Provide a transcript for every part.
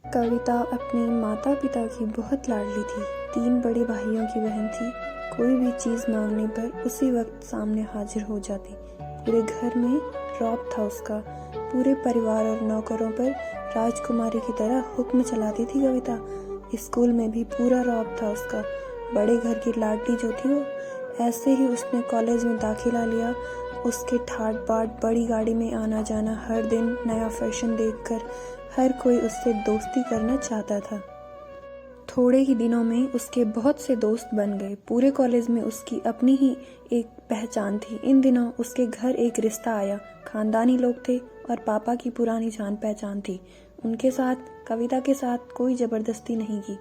कविता अपने माता पिता की बहुत लाडली थी। 3 बड़े भाइयों की बहन थी। कोई भी चीज़ मांगने पर उसी वक्त सामने हाजिर हो जाती। पूरे घर में रौब था उसका। पूरे परिवार और नौकरों पर राजकुमारी की तरह हुक्म चलाती थी कविता। स्कूल में भी पूरा रौब था उसका। बड़े घर की लाडली जो थी वो। ऐसे ही उसने कॉलेज में दाखिला लिया। उसके ठाट बाट बड़ी गाड़ी में आना जाना, हर दिन नया फैशन देखकर हर कोई उससे दोस्ती करना चाहता था। थोड़े ही दिनों में उसके बहुत से दोस्त बन गए। पूरे कॉलेज में उसकी अपनी ही एक पहचान थी। इन दिनों उसके घर एक रिश्ता आया। खानदानी लोग थे और पापा की पुरानी जान पहचान थी। उनके साथ कविता के साथ कोई जबरदस्ती नहीं की,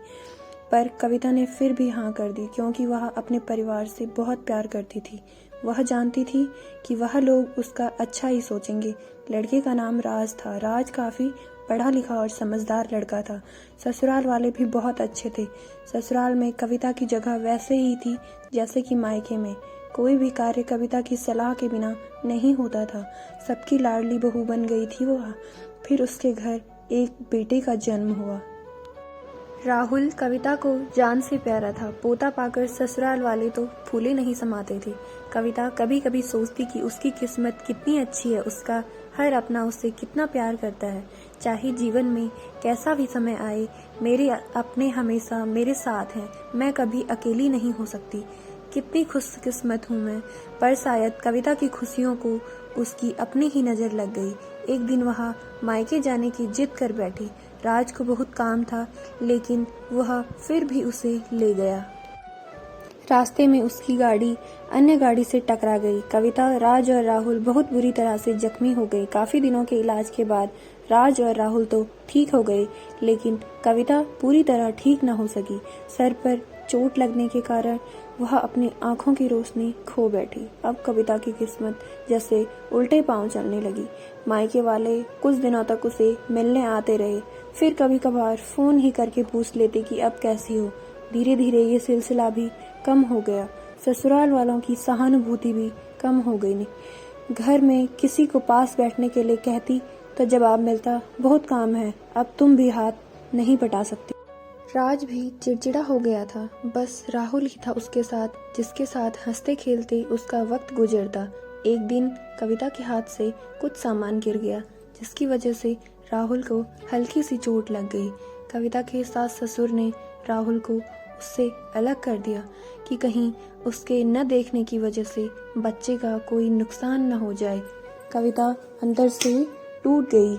पर कविता ने फिर भी हाँ कर दी, क्योंकि वह अपने परिवार से बहुत प्यार करती थी। वह जानती थी कि वह लोग उसका अच्छा ही सोचेंगे। लड़के का नाम राज था। राज काफी पढ़ा लिखा और समझदार लड़का था। ससुराल वाले भी बहुत अच्छे थे। ससुराल में कविता की जगह वैसे ही थी जैसे कि मायके में। कोई भी कार्य कविता की सलाह के बिना नहीं होता था। सबकी लाडली बहू बन गई थी वह। फिर उसके घर एक बेटे का जन्म हुआ। राहुल कविता को जान से प्यारा था। पोता पाकर ससुराल वाले तो फूले नहीं समाते थे। कविता कभी कभी सोचती कि उसकी किस्मत कितनी अच्छी है, उसका हर अपना उससे कितना प्यार करता है। चाहे जीवन में कैसा भी समय आए, मेरे अपने हमेशा मेरे साथ हैं। मैं कभी अकेली नहीं हो सकती। कितनी खुशकिस्मत हूँ मैं। पर शायद कविता की खुशियों को उसकी अपनी ही नजर लग गई। एक दिन वह मायके जाने की जिद कर बैठी। राज को बहुत काम था, लेकिन वह फिर भी उसे ले गया। रास्ते में उसकी गाड़ी अन्य गाड़ी से टकरा गई। कविता, राज और राहुल बहुत बुरी तरह से जख्मी हो गए। काफी दिनों के इलाज के बाद राज और राहुल तो ठीक हो गए, लेकिन कविता पूरी तरह ठीक न हो सकी। सर पर चोट लगने के कारण वह अपनी आंखों की रोशनी खो बैठी। अब कविता की किस्मत जैसे उल्टे पांव चलने लगी। मायके वाले कुछ दिनों तक उसे मिलने आते रहे, फिर कभी कभार फोन ही करके पूछ लेते कि अब कैसी हो। धीरे धीरे ये सिलसिला भी कम हो गया। ससुराल वालों की सहानुभूति भी कम हो गई। घर में किसी को पास बैठने के लिए कहती तो जवाब मिलता, बहुत काम है, अब तुम भी हाथ नहीं बटा सकती। राज भी चिड़चिड़ा हो गया था। बस राहुल ही था उसके साथ, जिसके साथ हंसते खेलते उसका वक्त गुजरता। एक दिन कविता के हाथ से कुछ सामान गिर गया, जिसकी वजह से राहुल को हल्की सी चोट लग गई। कविता के सास ससुर ने राहुल को उससे अलग कर दिया कि कहीं उसके न देखने की वजह से बच्चे का कोई नुकसान न हो जाए। कविता अंदर से टूट गई।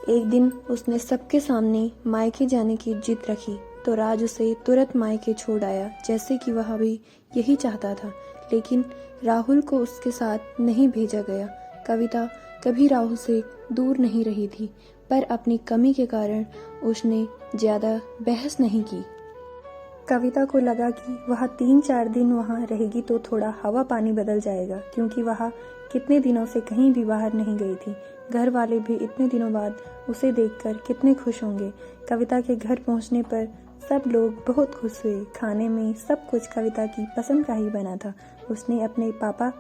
एक दिन उसने सबके सामने मायके जाने की जिद रखी तो राज उसे तुरंत मायके छोड़ आया, जैसे कि वह भी यही चाहता था। लेकिन राहुल को उसके साथ नहीं भेजा गया। कविता कभी राहुल से दूर नहीं रही थी, पर अपनी कमी के कारण उसने ज्यादा बहस नहीं की। कविता को लगा कि वह 3-4 दिन वहाँ रहेगी तो थोड़ा हवा पानी बदल जाएगा, क्योंकि वह कितने दिनों से कहीं भी बाहर नहीं गई थी। घर वाले भी इतने दिनों बाद उसे देखकर कितने खुश होंगे। कविता के घर पहुँचने पर सब लोग बहुत खुश हुए। खाने में सब कुछ कविता की पसंद का ही बना था। उसने अपने पापा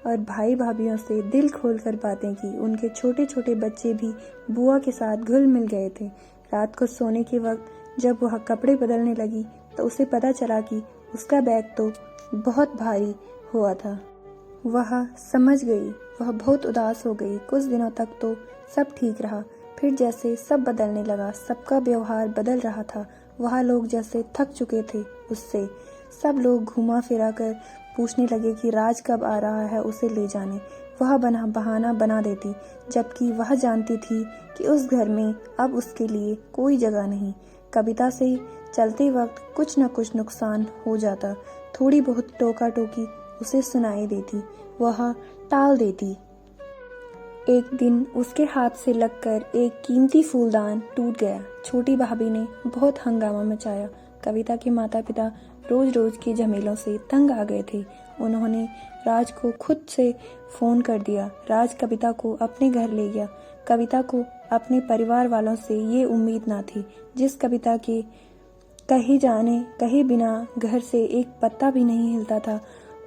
और भाई भाभीियों से दिल खोलकर बातें की। उनके छोटे छोटे बच्चे भी बुआ के साथ घुल मिल गए थे। रात को सोने के वक्त जब वह कपड़े बदलने लगी तो उसे पता चला कि उसका बैग तो बहुत भारी हुआ था। वह समझ गई। वह बहुत उदास हो गई। कुछ दिनों तक तो सब ठीक रहा, फिर जैसे सब बदलने लगा। सबका व्यवहार बदल रहा था। वह लोग जैसे थक चुके थे उससे। सब लोग घुमा फिरा कर पूछने लगे कि राज कब आ रहा है उसे ले जाने। वह बहाना बना देती, जबकि वह जानती थी कि उस घर में अब उसके लिए कोई जगह नहीं। कविता से चलते वक्त कुछ न कुछ नुकसान हो जाता। थोड़ी बहुत टोका टोकी उसे सुनाई देती, वह टाल देती। एक दिन उसके हाथ से लगकर एक कीमती फूलदान टूट गया। छोटी भाभी ने बहुत हंगामा मचाया। कविता के माता पिता रोज रोज की झमेलों से तंग आ गए थे। उन्होंने राज को खुद से फोन कर दिया। राज कविता को अपने घर ले गया। कविता को अपने परिवार वालों से ये उम्मीद ना थी। जिस कविता के कहे बिना घर से एक पत्ता भी नहीं हिलता था,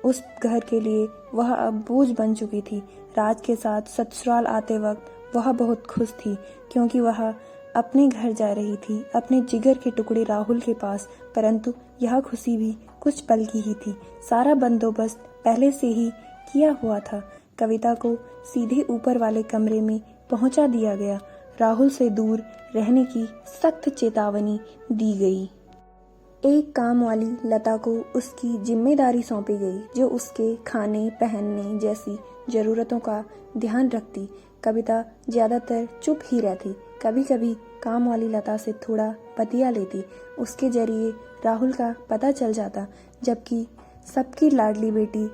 उस घर के लिए वह अब बोझ बन चुकी थी। राज के साथ ससुराल आते वक्त वह बहुत खुश थी, क्योंकि वह अपने घर जा रही थी, अपने जिगर के टुकड़े राहुल के पास, परंतु यह खुशी भी कुछ पल की ही थी। सारा बंदोबस्त पहले से ही किया हुआ था। कविता को सीधे ऊपर वाले कमरे में पहुंचा दिया गया। राहुल से दूर रहने की सख्त चेतावनी दी गई। एक काम वाली लता को उसकी जिम्मेदारी सौंपी गई, जो उसके खाने पहनने जैसी जरूरतों का ध्यान रखती। कविता ज्यादातर चुप ही रहती, कभी कभी काम वाली लता से थोड़ा बतिया लेती। उसके जरिए राहुल का पता चल जाता, जबकि सबकी लाडली बेटी